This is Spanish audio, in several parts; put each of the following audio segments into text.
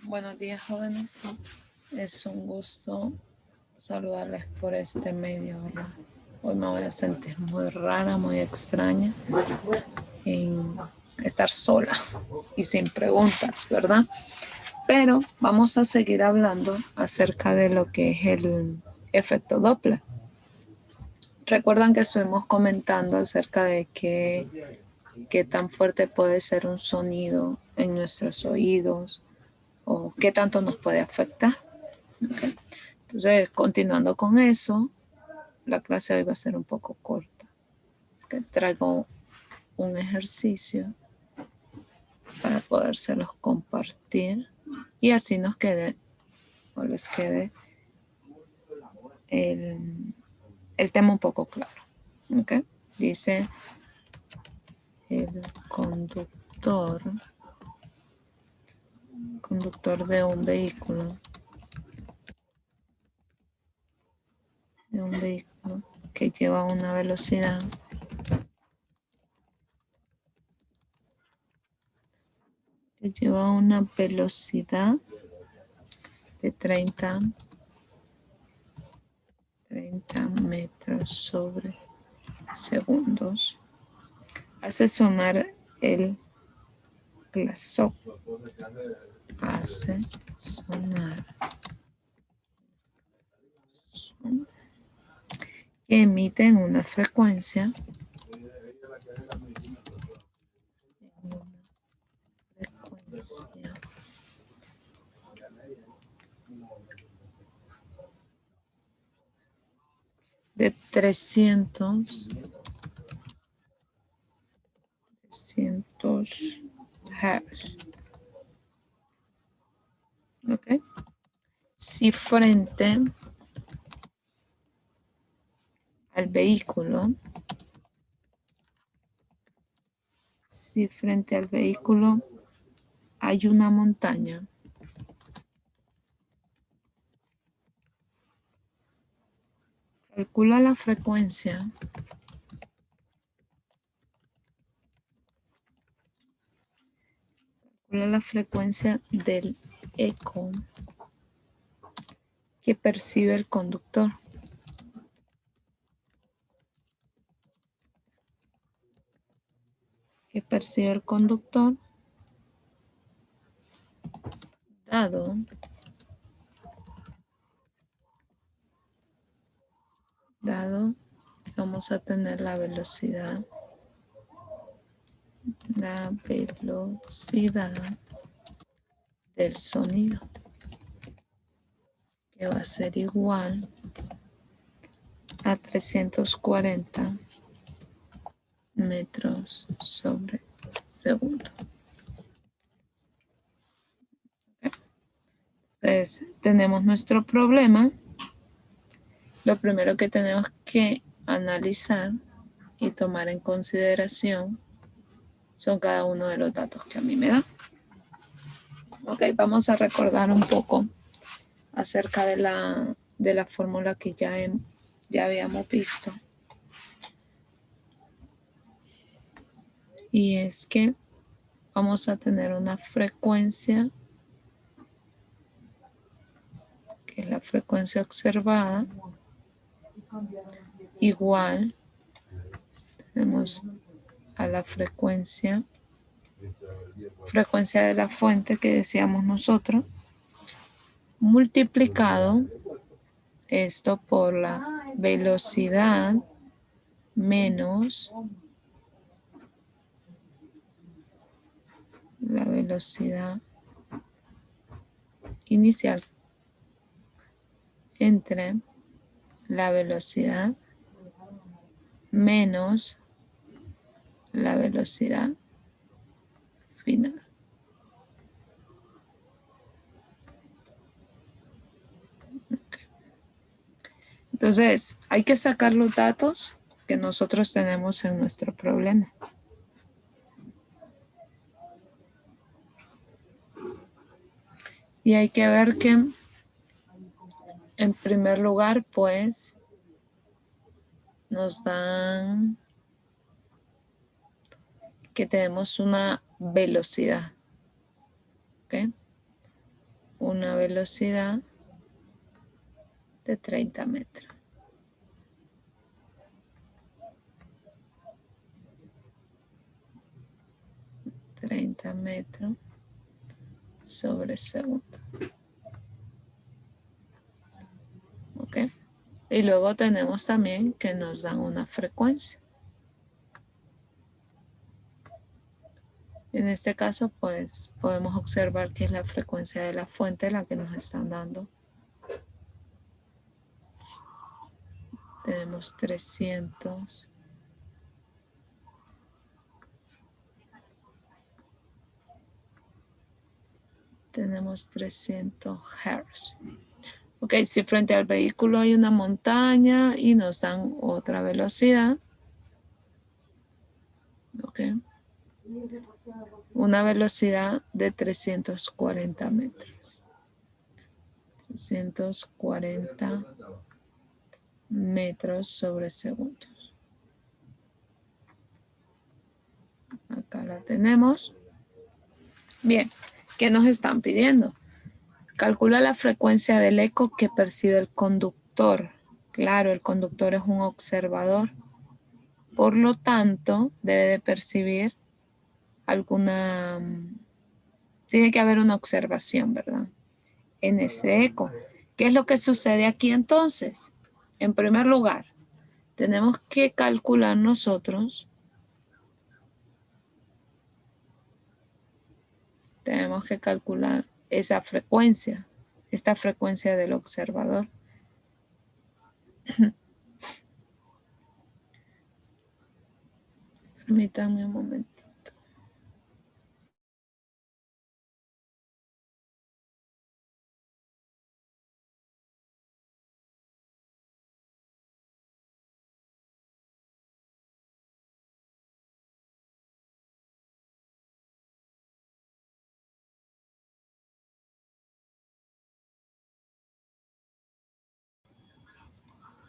Buenos días, jóvenes. Es un gusto saludarles por este medio, ¿verdad? Hoy me voy a sentir muy rara, muy extraña en estar sola y sin preguntas, ¿verdad? Pero vamos a seguir hablando acerca de lo que es el efecto Doppler. Recuerdan que estuvimos comentando acerca de qué tan fuerte puede ser un sonido en nuestros oídos o qué tanto nos puede afectar. ¿Okay? Entonces, continuando con eso, la clase hoy va a ser un poco corta. ¿Okay? Traigo un ejercicio para podérselos compartir y así nos quede o les quede el tema un poco claro. ¿Okay? Dice el conductor de un vehículo que lleva una velocidad de 30 metros sobre segundos. Hace sonar el claxon. Hace sonar. Que emiten una frecuencia. De 300 Hz. ¿Ok? Si frente al vehículo, hay una montaña, calcula la frecuencia del eco que percibe el conductor. Dado vamos a tener la velocidad del sonido, que va a ser igual a 340 metros sobre segundo. Entonces, tenemos nuestro problema. Lo primero que tenemos que analizar y tomar en consideración son cada uno de los datos que a mí me da. Ok, vamos a recordar un poco acerca de la fórmula que ya habíamos visto. Y es que vamos a tener una frecuencia, que es la frecuencia observada, igual tenemos a la frecuencia de la fuente que decíamos nosotros, multiplicado esto por la velocidad menos la velocidad inicial entre la velocidad menos la velocidad final. Entonces, hay que sacar los datos que nosotros tenemos en nuestro problema. Y hay que ver que, en primer lugar, pues, nos dan que tenemos una velocidad. ¿Ok? una velocidad de 30 metros. 30 metros sobre segundo. ¿Ok? Y luego tenemos también que nos dan una frecuencia. En este caso, pues, podemos observar que es la frecuencia de la fuente la que nos están dando. Tenemos 300. Tenemos 300 Hz. Ok, si frente al vehículo hay una montaña y nos dan otra velocidad. Ok. Una velocidad de 340 metros. 340 metros sobre segundo. Acá la tenemos. Bien, ¿qué nos están pidiendo? Calcula la frecuencia del eco que percibe el conductor. Claro, el conductor es un observador. Por lo tanto, debe de percibir alguna... Tiene que haber una observación, ¿verdad? En ese eco. ¿Qué es lo que sucede aquí entonces? En primer lugar, tenemos que calcular nosotros. Tenemos que calcular esa frecuencia, esta frecuencia del observador. Permítanme un momentito.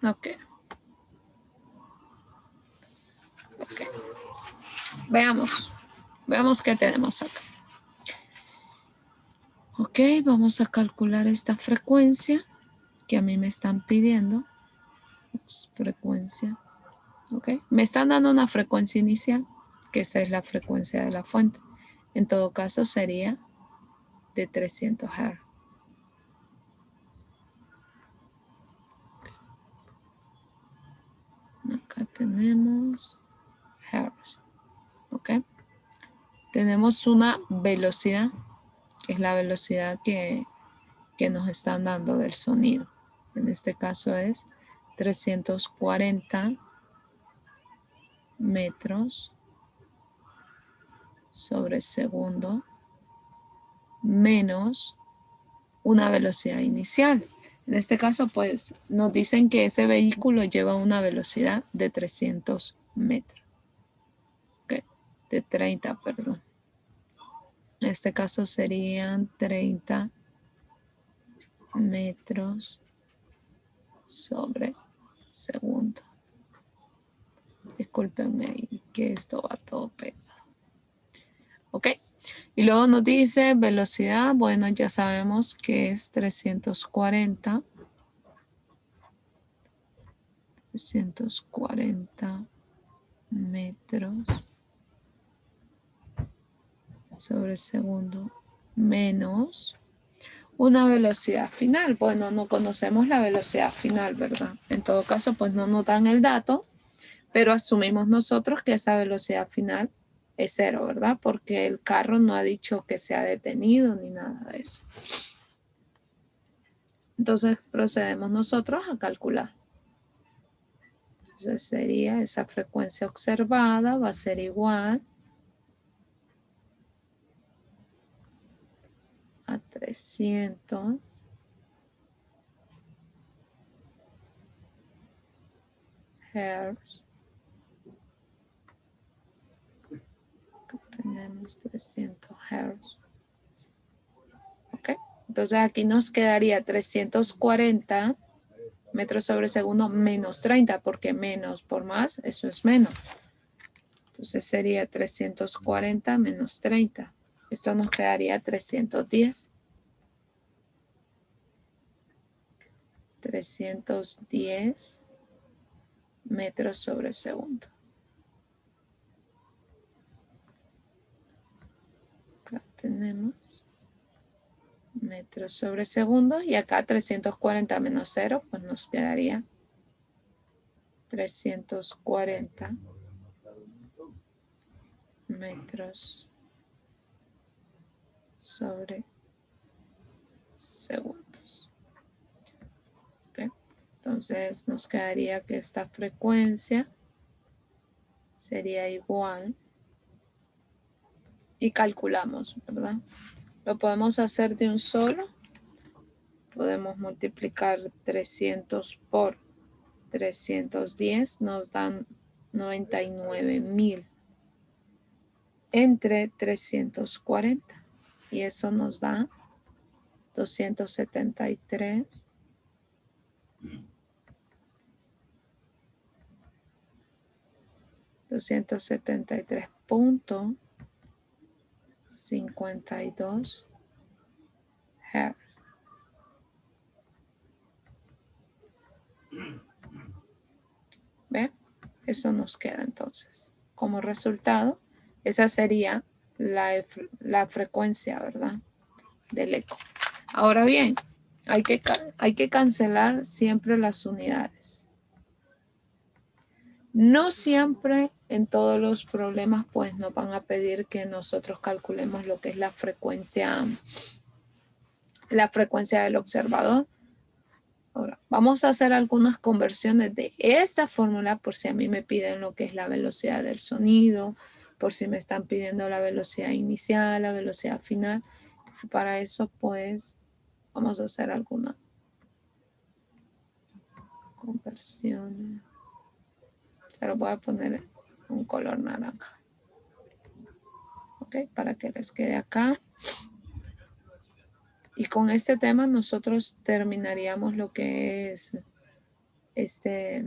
Ok. Veamos qué tenemos acá. Ok, vamos a calcular esta frecuencia que a mí me están pidiendo. Frecuencia. Ok, me están dando una frecuencia inicial, que esa es la frecuencia de la fuente. En todo caso sería de 300 Hz. Acá tenemos Hz. Ok. Tenemos una velocidad, que es la velocidad que nos están dando del sonido. En este caso es 340 metros sobre segundo menos una velocidad inicial. En este caso, pues, nos dicen que ese vehículo lleva una velocidad de 300 metros. Okay. De 30, perdón. En este caso serían 30 metros sobre segundo. Discúlpenme ahí que esto va todo pegado. Ok. Y luego nos dice velocidad. Bueno, ya sabemos que es 340. 340 metros sobre segundo menos una velocidad final. Bueno, no conocemos la velocidad final, ¿verdad? En todo caso, pues no nos dan el dato, pero asumimos nosotros que esa velocidad final es 0, ¿verdad? Porque el carro no ha dicho que se ha detenido ni nada de eso. Entonces procedemos nosotros a calcular. Entonces sería esa frecuencia observada va a ser igual a 300 Hz. Tenemos 300 Hz. Ok. Entonces aquí nos quedaría 340 metros sobre segundo menos 30, porque menos por más, eso es menos. Entonces sería 340 menos 30. Esto nos quedaría 310. 310 metros sobre segundo. Acá tenemos metros sobre segundo y acá 340 menos 0, pues nos quedaría 340 metros sobre segundos. ¿Okay? Entonces nos quedaría que esta frecuencia sería igual y calculamos, ¿verdad? Lo podemos hacer de un solo. Podemos multiplicar 300 por 310, nos dan 99.000 entre 340 y eso nos da 273 punto 52 Hz. ¿Ve? Eso nos queda entonces. Como resultado, esa sería la frecuencia, ¿verdad? Del eco. Ahora bien, hay que cancelar siempre las unidades. No siempre en todos los problemas pues nos van a pedir que nosotros calculemos lo que es la frecuencia del observador. Ahora, vamos a hacer algunas conversiones de esta fórmula por si a mí me piden lo que es la velocidad del sonido, por si me están pidiendo la velocidad inicial, la velocidad final. Para eso pues vamos a hacer algunas conversiones. Se lo voy a poner un color naranja. Ok, para que les quede acá. Y con este tema nosotros terminaríamos lo que es este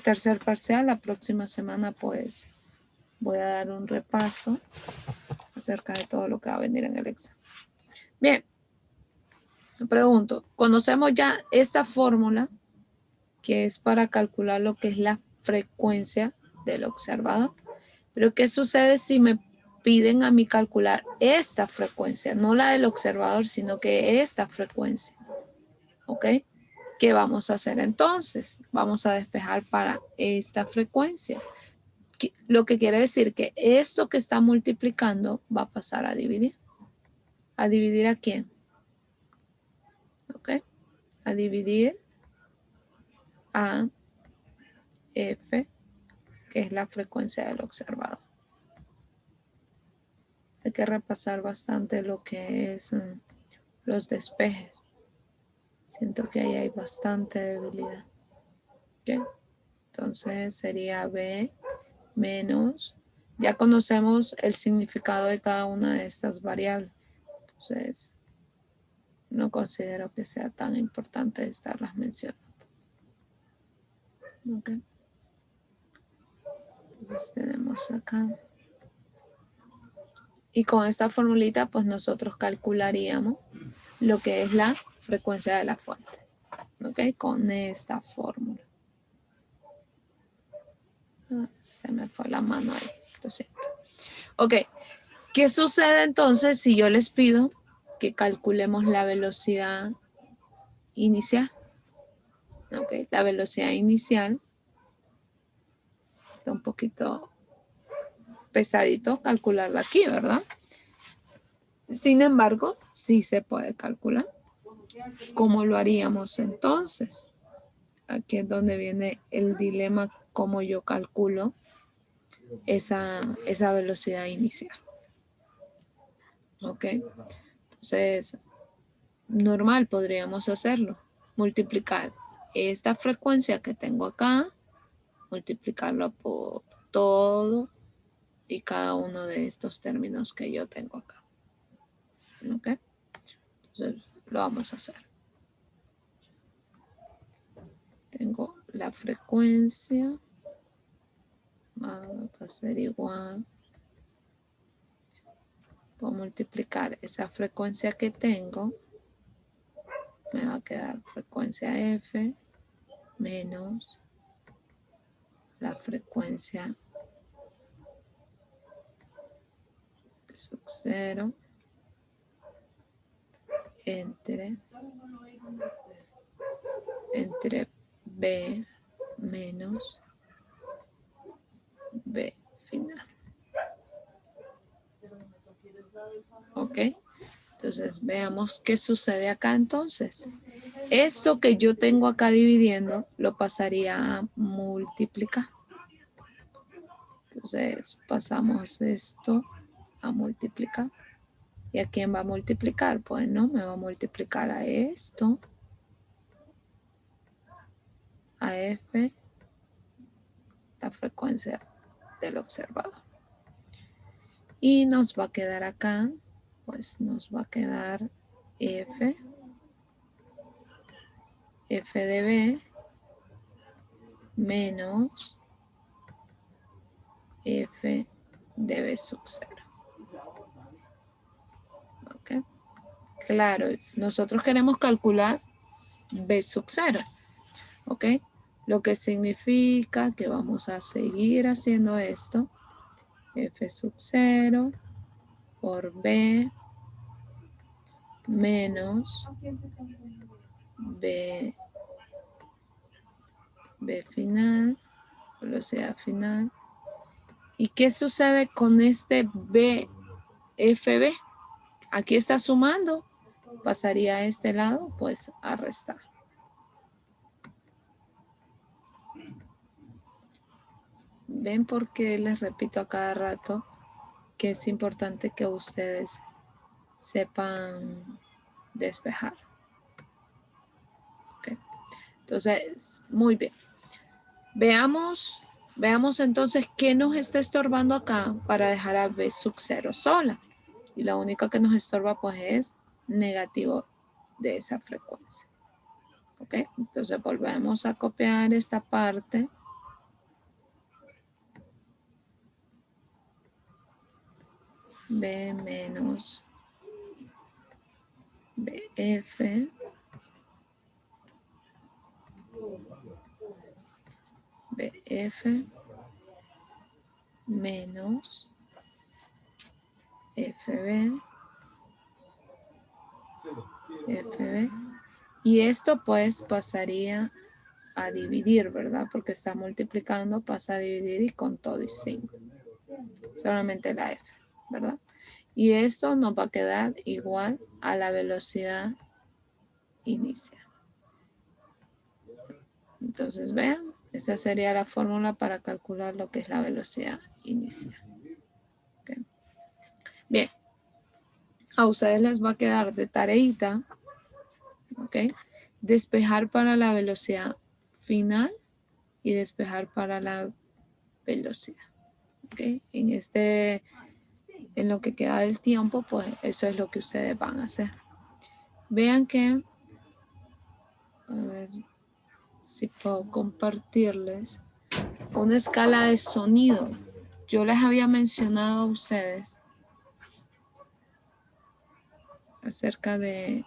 tercer parcial. La próxima semana pues voy a dar un repaso acerca de todo lo que va a venir en el examen. Bien, me pregunto, conocemos ya esta fórmula que es para calcular lo que es la frecuencia del observador. Pero ¿qué sucede si me piden a mí calcular esta frecuencia? No la del observador, sino que esta frecuencia. ¿Ok? ¿Qué vamos a hacer entonces? Vamos a despejar para esta frecuencia. Lo que quiere decir que esto que está multiplicando va a pasar a dividir. ¿A dividir a quién? ¿Ok? A dividir a F, que es la frecuencia del observador. Hay que repasar bastante lo que es los despejes. Siento que ahí hay bastante debilidad. ¿Okay? Entonces sería B menos. Ya conocemos el significado de cada una de estas variables. Entonces, no considero que sea tan importante estarlas mencionando. ¿Okay? Entonces tenemos acá. Y con esta formulita, pues nosotros calcularíamos lo que es la frecuencia de la fuente. ¿Ok? Con esta fórmula. Se me fue la mano ahí, lo siento. Ok, ¿qué sucede entonces si yo les pido que calculemos la velocidad inicial? Ok, la velocidad inicial está un poquito pesadito calcularla aquí, ¿verdad? Sin embargo, sí se puede calcular. ¿Cómo lo haríamos entonces? Aquí es donde viene el dilema, cómo yo calculo esa velocidad inicial. Ok, entonces normal podríamos hacerlo, multiplicar esta frecuencia que tengo acá, multiplicarlo por todo y cada uno de estos términos que yo tengo acá. Ok, entonces lo vamos a hacer. Tengo la frecuencia, va a ser igual. Puedo multiplicar esa frecuencia que tengo me va a quedar frecuencia F menos la frecuencia sub 0 entre B menos B final. ¿Ok? Entonces veamos qué sucede acá entonces. Esto que yo tengo acá dividiendo lo pasaría a multiplicar. Entonces pasamos esto a multiplicar. ¿Y a quién va a multiplicar? Pues no, me va a multiplicar a esto, a F, la frecuencia del observado. Y nos va a quedar acá, pues nos va a quedar F de B menos F de B sub 0. ¿Ok? Claro, nosotros queremos calcular B sub 0. ¿Ok? Lo que significa que vamos a seguir haciendo esto. F sub 0 por B menos B final, velocidad final. ¿Y qué sucede con este BFB? Aquí está sumando. Pasaría a este lado, pues a restar. ¿Ven por qué les repito a cada rato que es importante que ustedes sepan despejar? Okay. Entonces, muy bien. Veamos entonces qué nos está estorbando acá para dejar a B sub 0 sola. Y la única que nos estorba pues es negativo de esa frecuencia. ¿Ok? Entonces volvemos a copiar esta parte. B menos BF menos FB y esto pues pasaría a dividir, ¿verdad? Porque está multiplicando, pasa a dividir y con todo y 5. Solamente la F, ¿verdad? Y esto nos va a quedar igual a la velocidad inicial. Entonces, vean, esta sería la fórmula para calcular lo que es la velocidad inicial. ¿Okay? Bien, a ustedes les va a quedar de tareita, ¿ok? Despejar para la velocidad final y despejar para la velocidad. ¿Ok? En lo que queda del tiempo, pues eso es lo que ustedes van a hacer. Vean que, a ver si puedo compartirles una escala de sonido. Yo les había mencionado a ustedes acerca de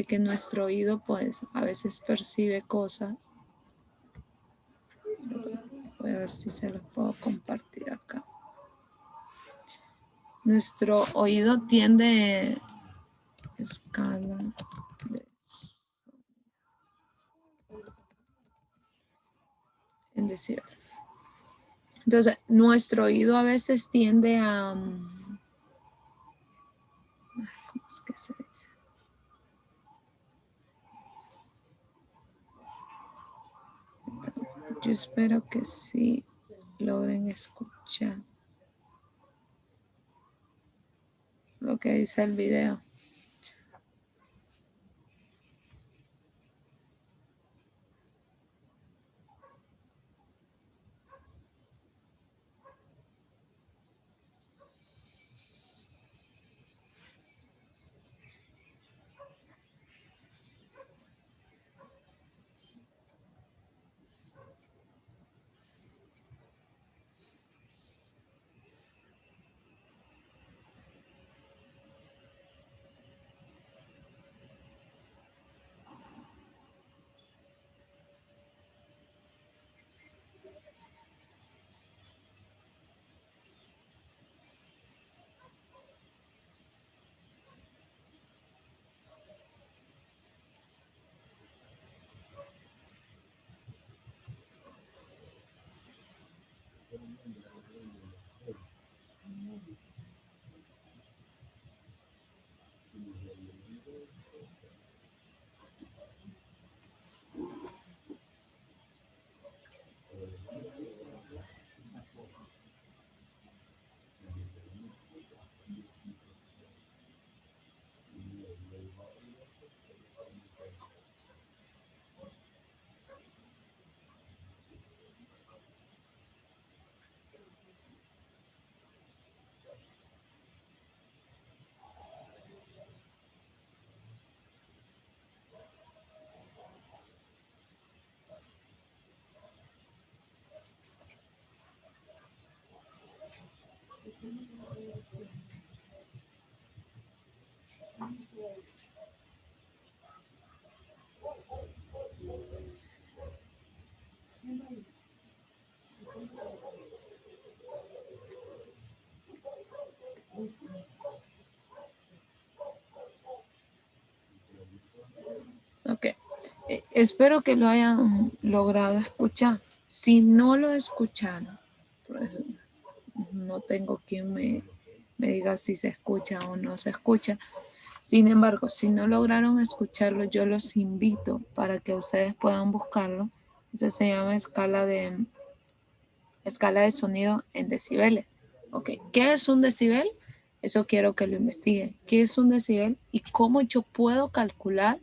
que nuestro oído pues a veces percibe cosas. Voy a ver si se los puedo compartir acá. Nuestro oído tiende escala de en decibel. Entonces, nuestro oído a veces tiende a ¿cómo es que se dice? Yo espero que sí logren escuchar lo que dice el video. Ok. Espero que lo hayan logrado escuchar. Si no lo escucharon, pues no tengo quien me diga si se escucha o no se escucha. Sin embargo, si no lograron escucharlo, yo los invito para que ustedes puedan buscarlo. Ese se llama escala de sonido en decibeles. Ok, ¿qué es un decibel? Eso quiero que lo investiguen. ¿Qué es un decibel y cómo yo puedo calcular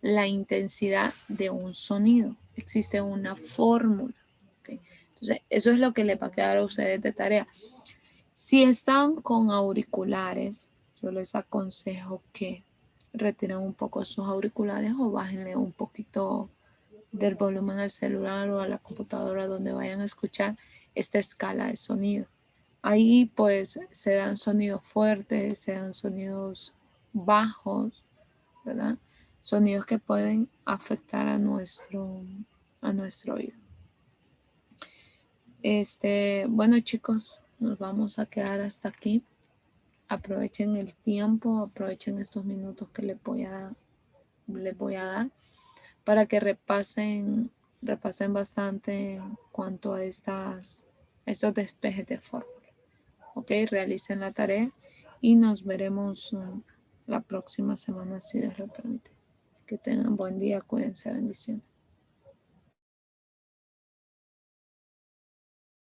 la intensidad de un sonido? Existe una fórmula. ¿Okay? Entonces, eso es lo que les va a quedar a ustedes de tarea. Si están con auriculares, yo les aconsejo que retiren un poco sus auriculares o bájenle un poquito del volumen al celular o a la computadora donde vayan a escuchar esta escala de sonido. Ahí pues se dan sonidos fuertes, se dan sonidos bajos, ¿verdad? Sonidos que pueden afectar a nuestro oído. Bueno chicos, nos vamos a quedar hasta aquí. Aprovechen el tiempo, aprovechen estos minutos que les voy a dar para que repasen bastante en cuanto a estos despejes de fórmula. Ok, realicen la tarea y nos veremos la próxima semana si Dios lo permite. Que tengan buen día, cuídense, bendiciones.